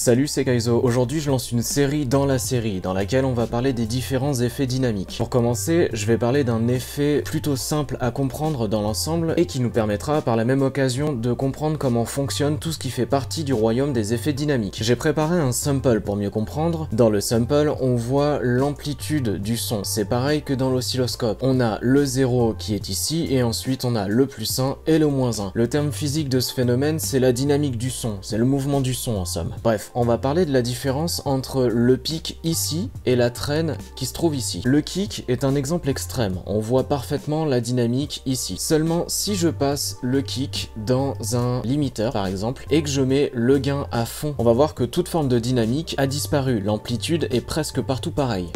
Salut, c'est Kaizo. Aujourd'hui, je lance une série dans la série, dans laquelle on va parler des différents effets dynamiques. Pour commencer, je vais parler d'un effet plutôt simple à comprendre dans l'ensemble et qui nous permettra par la même occasion de comprendre comment fonctionne tout ce qui fait partie du royaume des effets dynamiques. J'ai préparé un sample pour mieux comprendre. Dans le sample, on voit l'amplitude du son. C'est pareil que dans l'oscilloscope. On a le 0 qui est ici et ensuite on a le +1 et le -1. Le terme physique de ce phénomène, c'est la dynamique du son. C'est le mouvement du son en somme. Bref. On va parler de la différence entre le pic ici et la traîne qui se trouve ici. Le kick est un exemple extrême, on voit parfaitement la dynamique ici. Seulement si je passe le kick dans un limiteur par exemple et que je mets le gain à fond, on va voir que toute forme de dynamique a disparu, l'amplitude est presque partout pareille.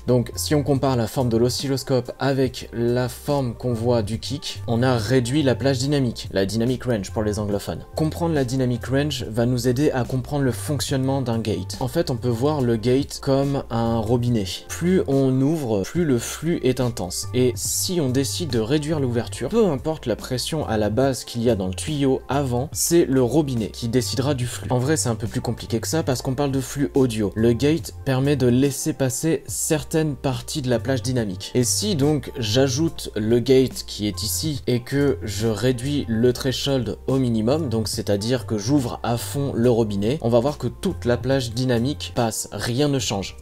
Donc si on compare la forme de l'oscilloscope avec la forme qu'on voit du kick, on a réduit la plage dynamique, la dynamic range pour les anglophones. Comprendre la dynamic range va nous aider à comprendre le fonctionnement d'un gate. En fait, on peut voir le gate comme un robinet. Plus on ouvre, plus le flux est intense. Et si on décide de réduire l'ouverture, peu importe la pression à la base qu'il y a dans le tuyau avant, c'est le robinet qui décidera du flux. En vrai, c'est un peu plus compliqué que ça parce qu'on parle de flux audio. Le gate permet de laisser passer certaines parties de la plage dynamique. Et si donc j'ajoute le gate qui est ici et que je réduis le threshold au minimum, donc c'est-à-dire que j'ouvre à fond le robinet, on va voir que toute la plage dynamique passe, rien ne change.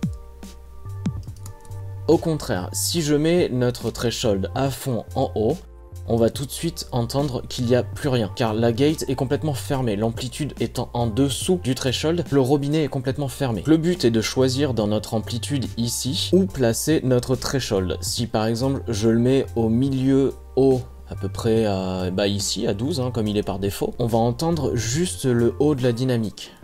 Au contraire, si je mets notre threshold à fond en haut, on va tout de suite entendre qu'il n'y a plus rien, car la gate est complètement fermée, l'amplitude étant en dessous du threshold, le robinet est complètement fermé. Le but est de choisir dans notre amplitude ici, où placer notre threshold. Si par exemple je le mets au milieu haut, à peu près ici, à 12, comme il est par défaut, on va entendre juste le haut de la dynamique.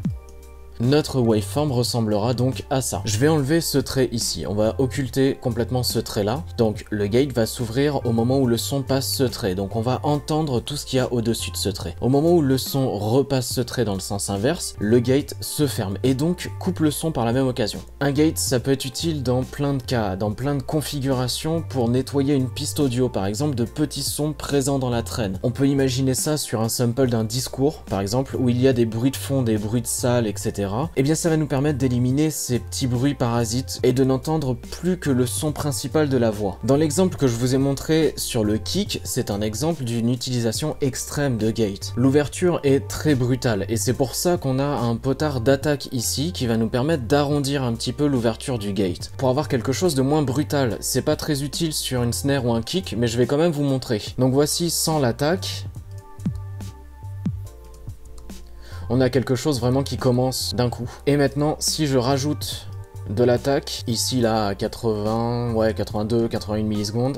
Notre waveform ressemblera donc à ça. Je vais enlever ce trait ici, on va occulter complètement ce trait là. Donc le gate va s'ouvrir au moment où le son passe ce trait, donc on va entendre tout ce qu'il y a au-dessus de ce trait. Au moment où le son repasse ce trait dans le sens inverse, le gate se ferme et donc coupe le son par la même occasion. Un gate, ça peut être utile dans plein de cas, dans plein de configurations pour nettoyer une piste audio, par exemple de petits sons présents dans la traîne. On peut imaginer ça sur un sample d'un discours, par exemple, où il y a des bruits de fond, des bruits de salle, etc. Et bien ça va nous permettre d'éliminer ces petits bruits parasites et de n'entendre plus que le son principal de la voix. Dans l'exemple que je vous ai montré sur le kick, c'est un exemple d'une utilisation extrême de gate. L'ouverture est très brutale et c'est pour ça qu'on a un potard d'attaque ici qui va nous permettre d'arrondir un petit peu l'ouverture du gate. Pour avoir quelque chose de moins brutal, c'est pas très utile sur une snare ou un kick, mais je vais quand même vous montrer. Donc voici sans l'attaque. On a quelque chose vraiment qui commence d'un coup. Et maintenant, si je rajoute de l'attaque, ici là à 82, 81 millisecondes,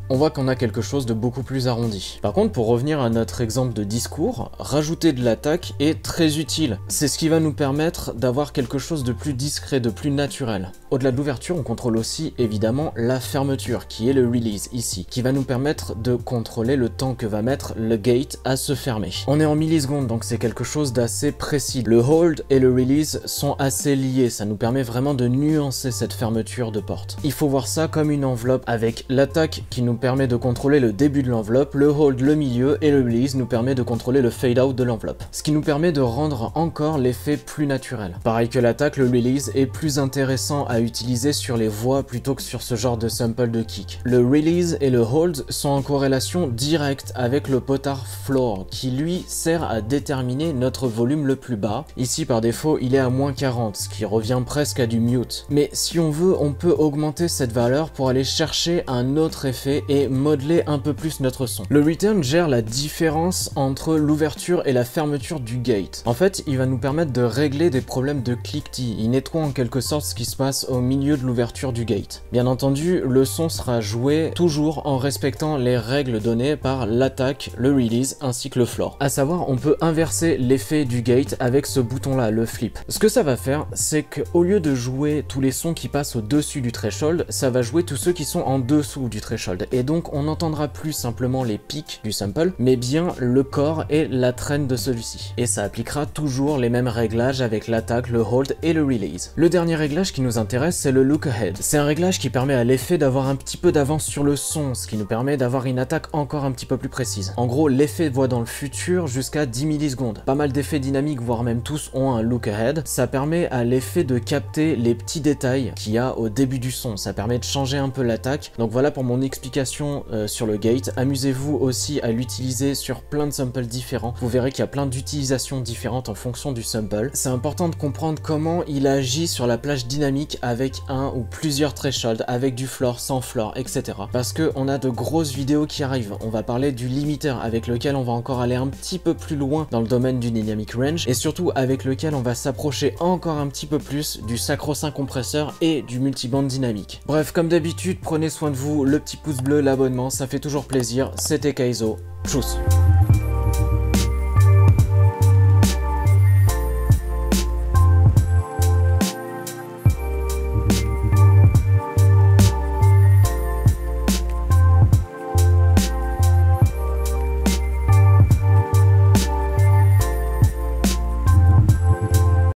on voit qu'on a quelque chose de beaucoup plus arrondi. Par contre, pour revenir à notre exemple de discours, rajouter de l'attaque est très utile. C'est ce qui va nous permettre d'avoir quelque chose de plus discret, de plus naturel. Au-delà de l'ouverture, on contrôle aussi évidemment la fermeture, qui est le release ici, qui va nous permettre de contrôler le temps que va mettre le gate à se fermer. On est en millisecondes, donc c'est quelque chose d'assez précis. Le hold et le release sont assez liés, ça nous permet vraiment de nuancer cette fermeture de porte. Il faut voir ça comme une enveloppe avec l'attaque qui nous permet de contrôler le début de l'enveloppe, le hold le milieu et le release nous permet de contrôler le fade out de l'enveloppe. Ce qui nous permet de rendre encore l'effet plus naturel. Pareil que l'attaque, le release est plus intéressant à utiliser sur les voix plutôt que sur ce genre de sample de kick. Le release et le hold sont en corrélation directe avec le potard floor qui lui sert à déterminer notre volume le plus bas. Ici par défaut il est à -40, ce qui revient presque à du mute. Mais si on veut, on peut augmenter cette valeur pour aller chercher un autre effet et modeler un peu plus notre son. Le return gère la différence entre l'ouverture et la fermeture du gate. En fait, il va nous permettre de régler des problèmes de cliquetis. Il nettoie en quelque sorte ce qui se passe au milieu de l'ouverture du gate. Bien entendu, le son sera joué toujours en respectant les règles données par l'attaque, le release ainsi que le floor. À savoir, on peut inverser l'effet du gate avec ce bouton-là, le flip. Ce que ça va faire, c'est qu'au lieu de jouer tous les sons qui passent au-dessus du threshold, ça va jouer tous ceux qui sont en dessous du threshold. Et donc on n'entendra plus simplement les pics du sample, mais bien le corps et la traîne de celui-ci. Et ça appliquera toujours les mêmes réglages avec l'attaque, le hold et le release. Le dernier réglage qui nous intéresse, intéresse, c'est le look ahead. C'est un réglage qui permet à l'effet d'avoir un petit peu d'avance sur le son, ce qui nous permet d'avoir une attaque encore un petit peu plus précise. En gros, l'effet voit dans le futur jusqu'à 10 millisecondes. Pas mal d'effets dynamiques, voire même tous, ont un look ahead. Ça permet à l'effet de capter les petits détails qu'il y a au début du son. Ça permet de changer un peu l'attaque. Donc voilà pour mon explication sur le gate. Amusez-vous aussi à l'utiliser sur plein de samples différents. Vous verrez qu'il y a plein d'utilisations différentes en fonction du sample. C'est important de comprendre comment il agit sur la plage dynamique avec un ou plusieurs thresholds, avec du floor, sans floor, etc. Parce que on a de grosses vidéos qui arrivent. On va parler du limiteur avec lequel on va encore aller un petit peu plus loin dans le domaine du dynamic range et surtout avec lequel on va s'approcher encore un petit peu plus du sacro-saint compresseur et du multiband dynamique. Bref, comme d'habitude, prenez soin de vous, le petit pouce bleu, l'abonnement, ça fait toujours plaisir. C'était Kaizo. Tchuss.